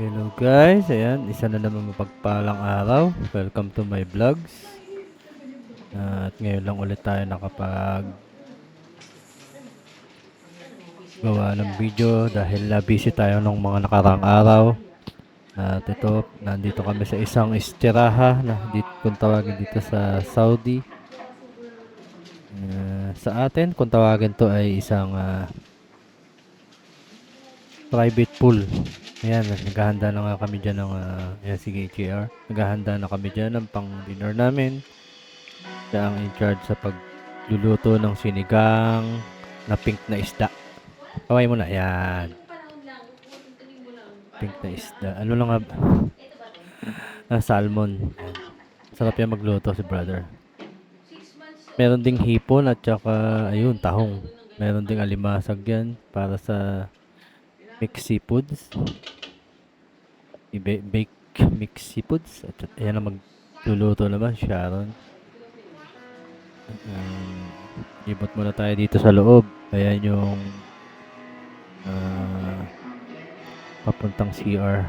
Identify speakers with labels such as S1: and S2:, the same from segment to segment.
S1: Hello guys, ayan, isa na naman mapagpalang araw. Welcome to my vlogs. At ngayon lang ulit tayo nakapag gawa ng video dahil busy tayo nung mga nakarang araw. At ito, nandito kami sa isang istiraha na dito, kung tawagin dito sa Saudi. Sa atin, kung tawagin to ay isang private pool. Ayan, naghahanda na nga kami dyan ng, ayan, sige, JR. Naghahanda na kami dyan ng pang dinner namin. Siya ang in charge sa pagluluto ng sinigang na pink na isda. Kaway mo na. Yan. Pink na isda. Ano lang nga? Salmon. Yan. Sarap yan magluto si brother. Meron ding hipon at saka, ayun, tahong. Meron ding alimasag yan para sa mixed seafoods. Bake mixed seafoods. At ayan ang magluluto naman, Sharon. Ibot muna tayo dito sa loob. Ayan yung papuntang CR.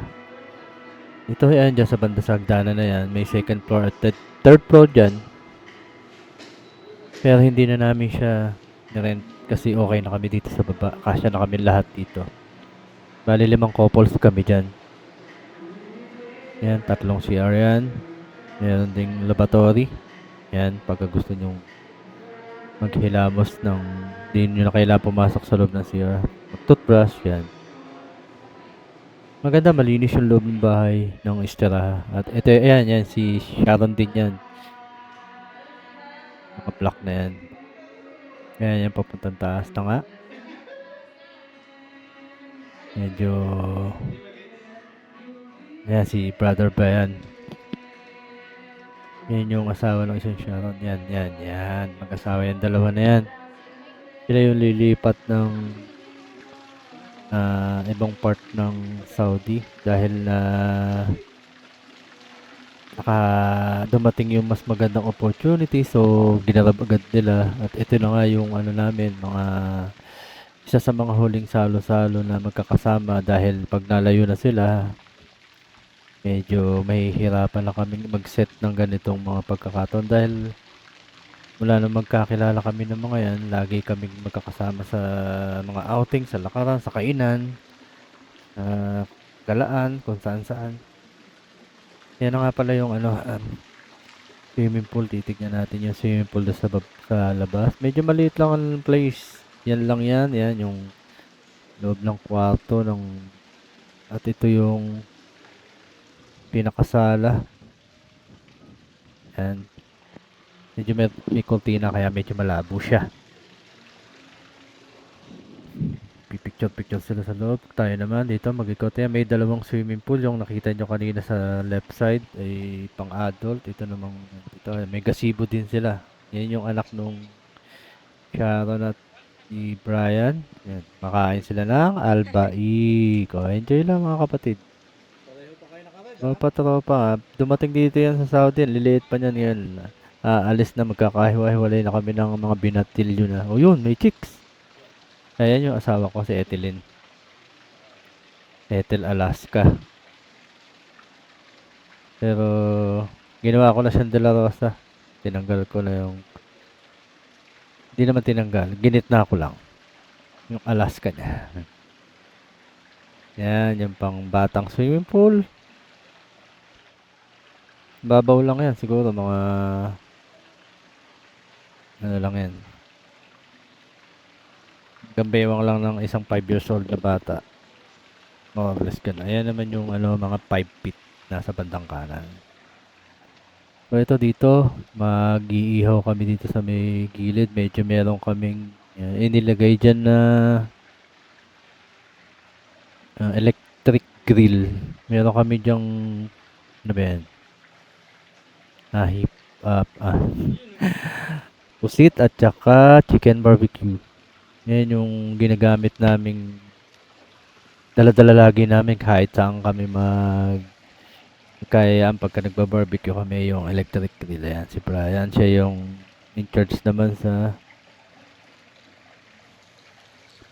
S1: Ito yan dyan sa banda sa hagdanan na yan. May second floor at third floor dyan. Pero hindi na namin siya nirent kasi okay na kami dito sa baba. Kasya na kami lahat dito. Bali 5 couples kami dyan. Yan, 3 CR yan. Meron ding lavatory. Yan, pagka gusto nyong maghilamos ng hindi nyo na kailangan pumasok sa loob ng CR. Mag-toothbrush, yan. Maganda, malinis yung loob ng bahay ng istiraha. At ito, ayan, yan, si Sharon din yan. Mga block na yan. Ayan, yan, papuntang taas na nga. Medyo, ayan, si brother ba yan? Yan yung asawa ng isang Sharon. Yan, yan, yan. Mag-asawa yan, dalawa na yan. Sila yung lilipat ng ibang part ng Saudi dahil dumating yung mas magandang opportunity, so ginarab agad nila. At ito na nga yung ano namin, isa sa mga huling salo-salo na magkakasama dahil pag nalayo na sila, medyo mahihirapan na kaming mag-set ng ganitong mga pagkakataon dahil mula nung magkakilala kami ng mga yan, lagi kaming magkakasama sa mga outing, sa lakaran, sa kainan, sa galaan, kung saan-saan. Yan na nga pala yung swimming pool. Titignan natin yung swimming pool sa labas. Medyo maliit lang ang place. Yan lang yan. Yan yung loob ng kwarto at ito yung pinakasala. Yan. Medyo may kurtina kaya medyo malabo siya. Picture sila sa loob. Tayo naman dito mag-ikot. May dalawang swimming pool. Yung nakita nyo kanina sa left side ay pang adult. Ito namang may gazebo din sila. Yan yung anak nung Sharon at ni Brian. Yan. Makain sila ng albaik. Enjoy lang mga kapatid. Tropa. Dumating dito yan sa Saudi. Liliit pa niyan yan. Alis na magkakahiwa-hiwalay na kami ng mga binatilyo na. O yun, may chicks. Ayan yung asawa ko si Etelyn. Ethel Alaska. Pero ginawa ko na siyang De La Rosa. Tinanggal ko na yung hindi naman tinanggal. Ginitna ko lang. Yung Alaska niya. Yan, yung pang batang swimming pool. Babaw lang yan. Siguro mga ano lang yan. Gambewang lang ng isang 5 years old na bata. More or less ganun. Ayan naman yung mga 5 feet nasa bandang kanan. So ito dito, mag-iihaw kami dito sa may gilid. Medyo meron kaming inilagay dyan na electric grill. Meron kami dyang ano ba yan? Pusit at saka chicken barbecue. Yan yung ginagamit naming dala-dala lagi namin kahit saan kami kaya ang pagka nagba-barbecue kami yung electric grill. Yan, si Brian, siya yung in charge naman sa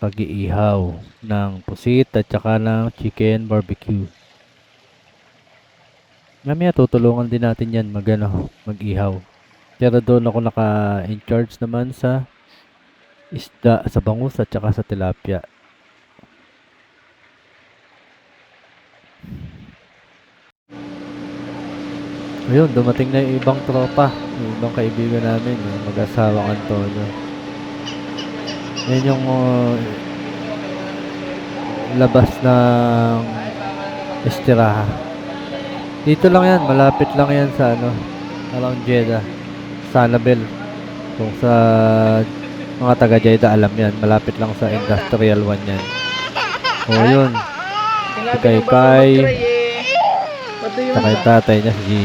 S1: pag-iihaw ng pusit at saka ng chicken barbecue. Mamaya tutulungan din natin yan mag-ihaw. Pero doon ako naka-in charge naman sa isda, sa bangus at saka sa tilapia. Ayun, dumating na yung ibang tropa, yung ibang kaibigan namin, yung mag-asawang Antonio. Yan yung labas ng Estiraha. Dito lang yan, malapit lang yan sa around Jeddah, Sanabel. Kung sa mga taga Jeddah alam yan, malapit lang sa Industrial 1 yan. O yun, si Kai, saka yung tatay niya si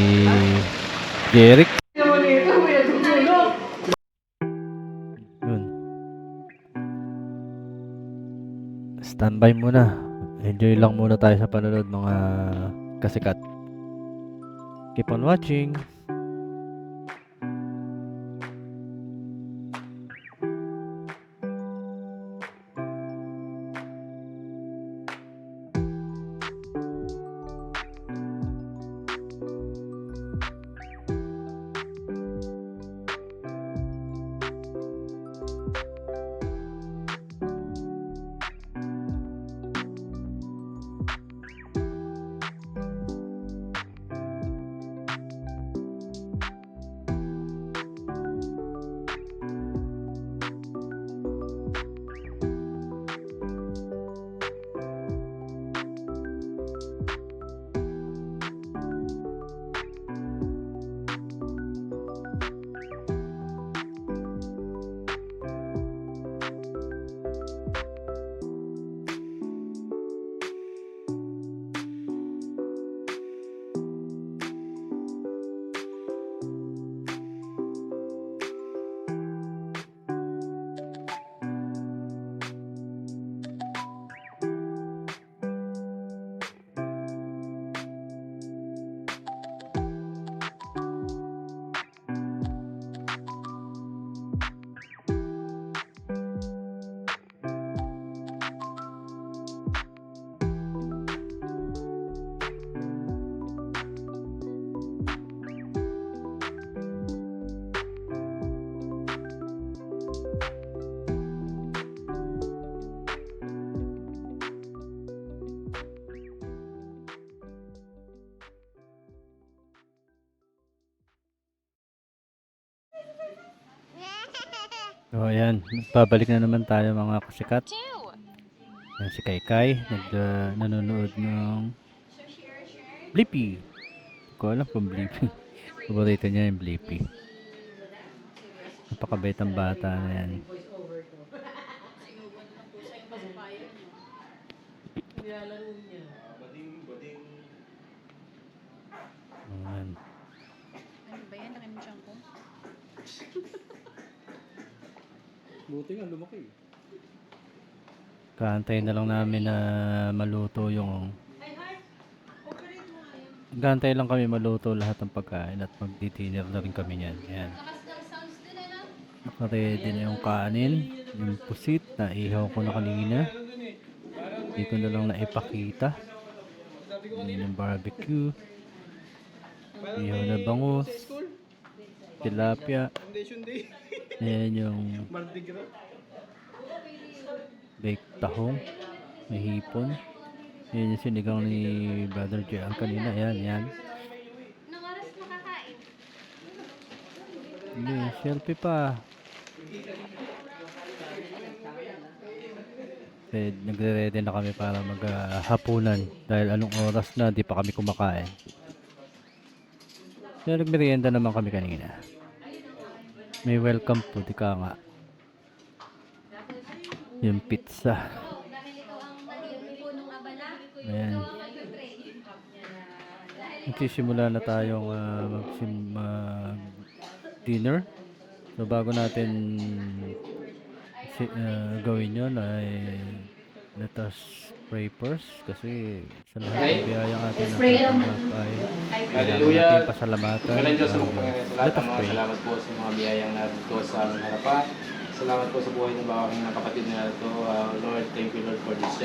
S1: Jeric. Yun. Standby muna. Enjoy lang muna tayo sa panonood mga kasikat. Keep on watching. So ayan, babalik na naman tayo mga kasikat. Yan si Kai, nanonood ng Blippi. Hindi ko alam kung Blippi. Paborito niya yung Blippi. Napakabait ang bata na yan. Ayan.
S2: Ano ba yan? Nakimutyan ko.
S3: Buti nga lumaki.
S1: Kaantay na lang namin na maluto yung Gantay lang kami maluto lahat ng pagkain at magdi-dinner na rin kami niyan. Ayan. Naka-ready na yung kanin, yung pusit na ihaw ko na kanina. Hindi ko na lang naipakita. Ayan yung barbecue. Ihaw na bangus. Tilapia. Ayan yung baked tahong. May hipon. Ayan yung sinigang ni Brother J. Kanina. Ayan, ayan.
S2: Anong oras makakain?
S1: Hindi, selfie pa. Nagre-ready na kami para maghapunan dahil anong oras na di pa kami kumakain. Pero nagmerienda naman kami kanina. May welcome food, ika nga. Yung pizza. Ayan. Nagsisimula na tayong dinner. So bago natin gawin yun ay let us pray first kasi sa lahat ng biyayang atin natin ay
S3: Hallelujah.
S1: natin pasalamatan. Let us pray.
S3: Salamat po sa mga biyayang narito sa aming harapan. Salamat po sa buhay ng mga aking kapatid na ito. Lord, thank you Lord for this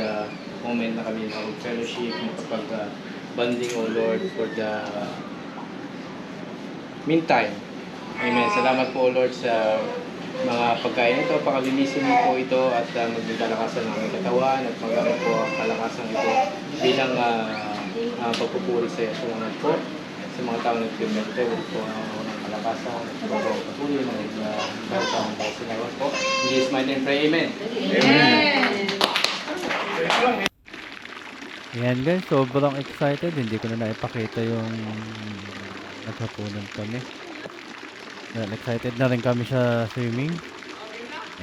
S3: moment na kami nakapag-fellowship, bonding, O Lord, for the meantime. Amen. Salamat po, O Lord, sa mga pagkain ito. Pakalinisin mo po ito at maging kalakasan ng aming katawan at maging po ang kalakasan ito bilang pagpupuri sa iyo. Salamat po sa mga tao na nagpipente. Huwag po ng kalakasan at huwag po patuloy na nagkakaroon ng salamat po. In Jesus' mighty name, pray. Amen.
S1: Ayan guys, sobrang excited. Hindi ko na naipakita yung naghapunan kami. Well, excited na rin kami sa swimming.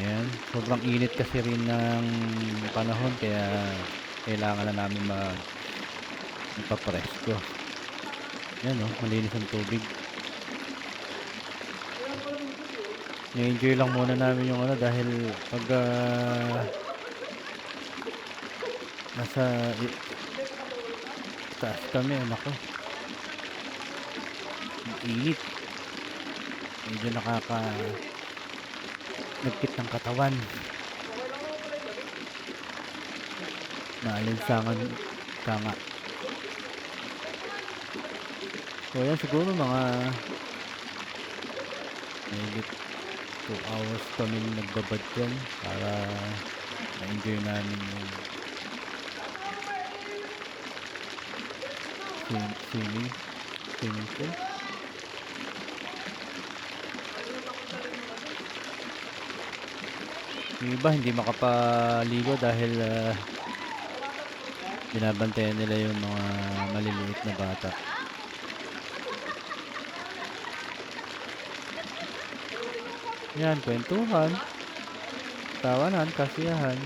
S1: Ayan, sobrang init kasi rin ng panahon kaya kailangan na namin magpapresko. Ayan o, malinis ang tubig. I-enjoy lang muna namin yung ano dahil pag nasa taas kami, nako, ang init. Medyo nagkit ng katawan. Maalinsangan ka nga. So yan siguro mga maybe 2 hours kami nagbabad dyan para na-enjoy namin yung swimming pool. Yung iba hindi makapaligo dahil binabantayan nila yung mga maliliit na bata. Yan, kwentuhan, tawanan, kasiyahan.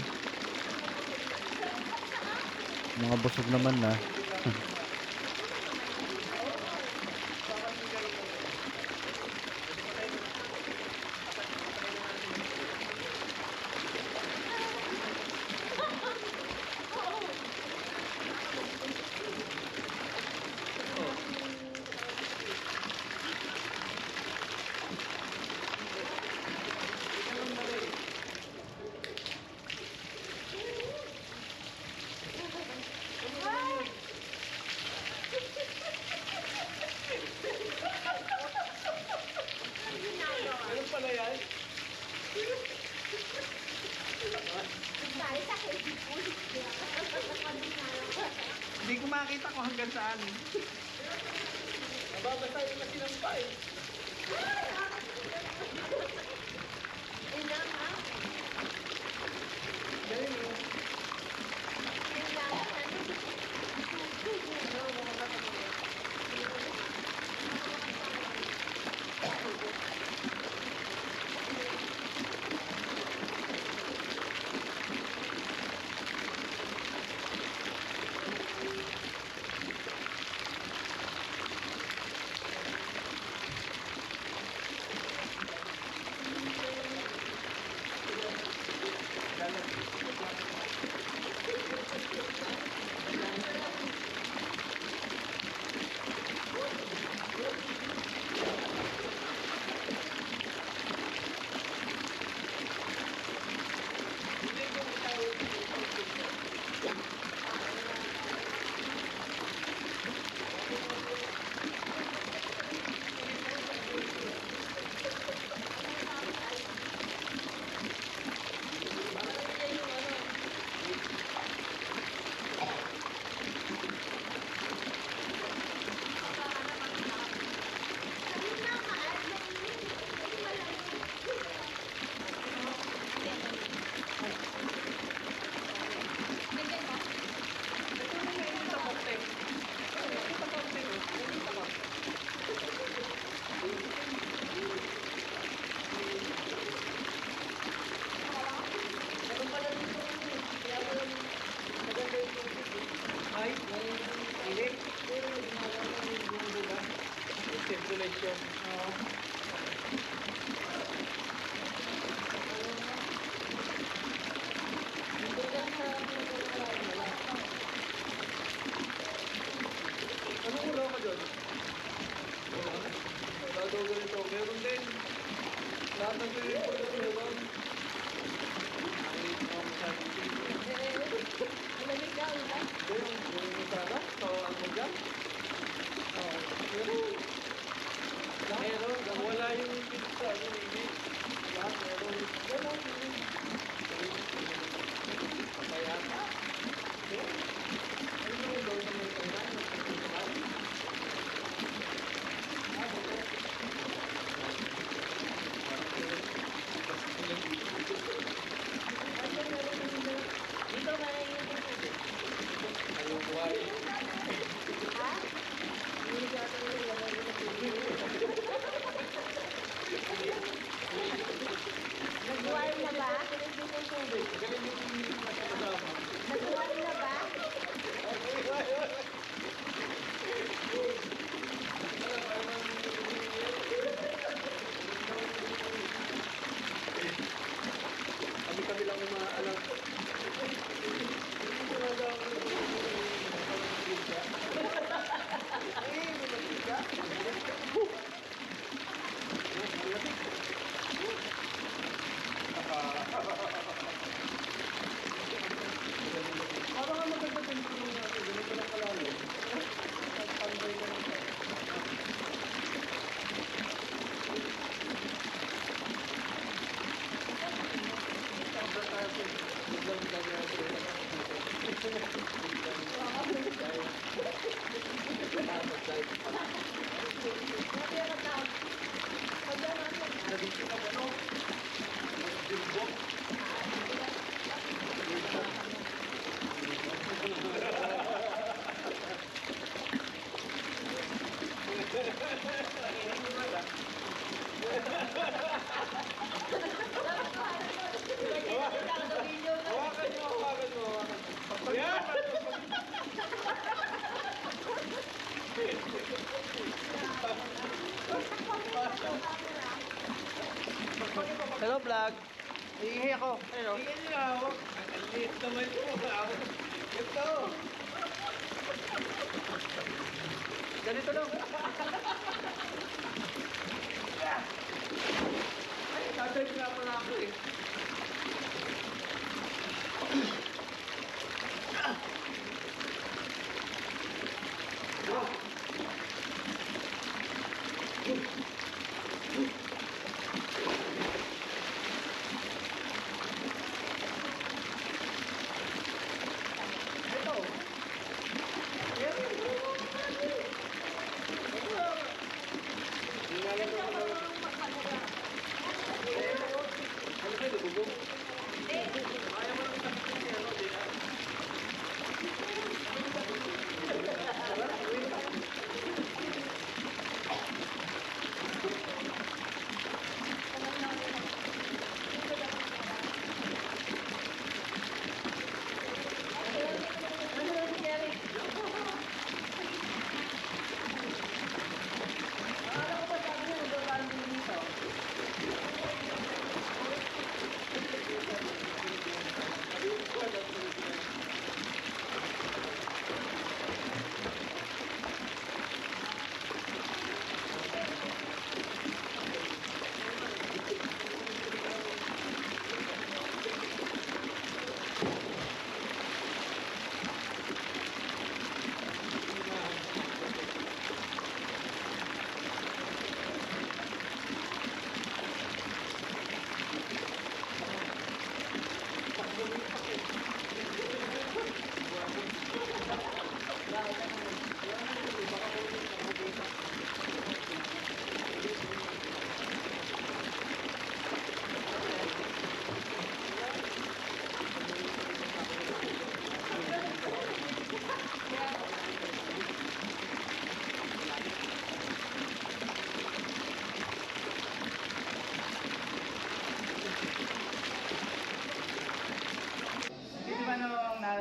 S1: Mga busog naman na.
S4: Hindi ko makita kung hanggang saan. Nababasa yung nasinampa eh. Circulation. Anong ulo ka dyan? Gagawa ganito. Meron din. Lahat ng swimming pool na meron. Malamig ka, ulan? Meron. Meron yung sana. Tawaan mo dyan.
S5: vlog. Iihi ako. Ayun.
S3: Tingnan niyo ako. Ang liit naman po. Ito.
S5: Ganito lang.
S3: Ay, tatay nga pala ako eh.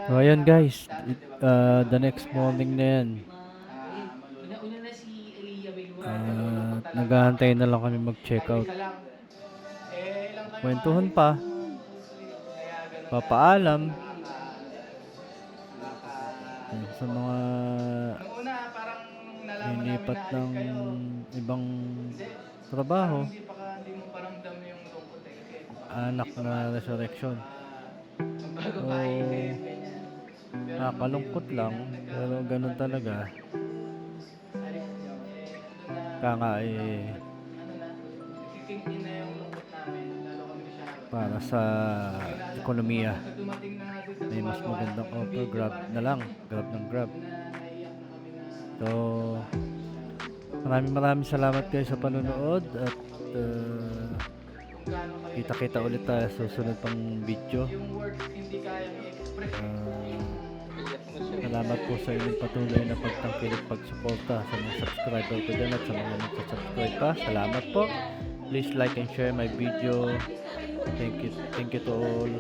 S1: So ayun guys, the next morning na yan.
S3: Una na si Elia
S1: At naghahantay na lang kami mag-check out.
S3: Isa lang. Eh, ilang tayo
S1: Kwentuhan pa,
S3: kaya ganun.
S1: papaalam sa mga
S3: Nung una, parang nalaman
S1: lilipat
S3: namin
S1: ng
S3: na kayo.
S1: ibang trabaho,
S3: Hindi mo paramdam yung lungkot eh. Kasi
S1: anak na resurrection.
S3: bago
S1: So,
S3: pa ganyan. Pero
S1: nakakalungkot lang, pero ganun talaga.
S3: alis nyo, eh, doon na,
S1: Kaya nga
S3: ano na, nagsisinkin na yung lungkot namin, lalo kami ni Sharon.
S1: para sa ekonomiya,
S3: Pag dumating na doon sa
S1: may mas
S3: gumagawa
S1: magandang
S3: ng
S1: offer,
S3: video,
S1: grab
S3: parang
S1: na lang, grab ng grab.
S3: na naiyak na kami na
S1: So, maraming salamat kayo sa panonood at
S3: kung gaano kami
S1: kita-kita ulit tayo sa susunod pang video.
S3: yung words hindi kayang i-express.
S1: Salamat po sa inyong patuloy na pagtangkilik pagsuporta sa mga subscriber ko dyan at sa mga nagsa-subscribe pa. Salamat po. Please like and share my video. Thank you to all.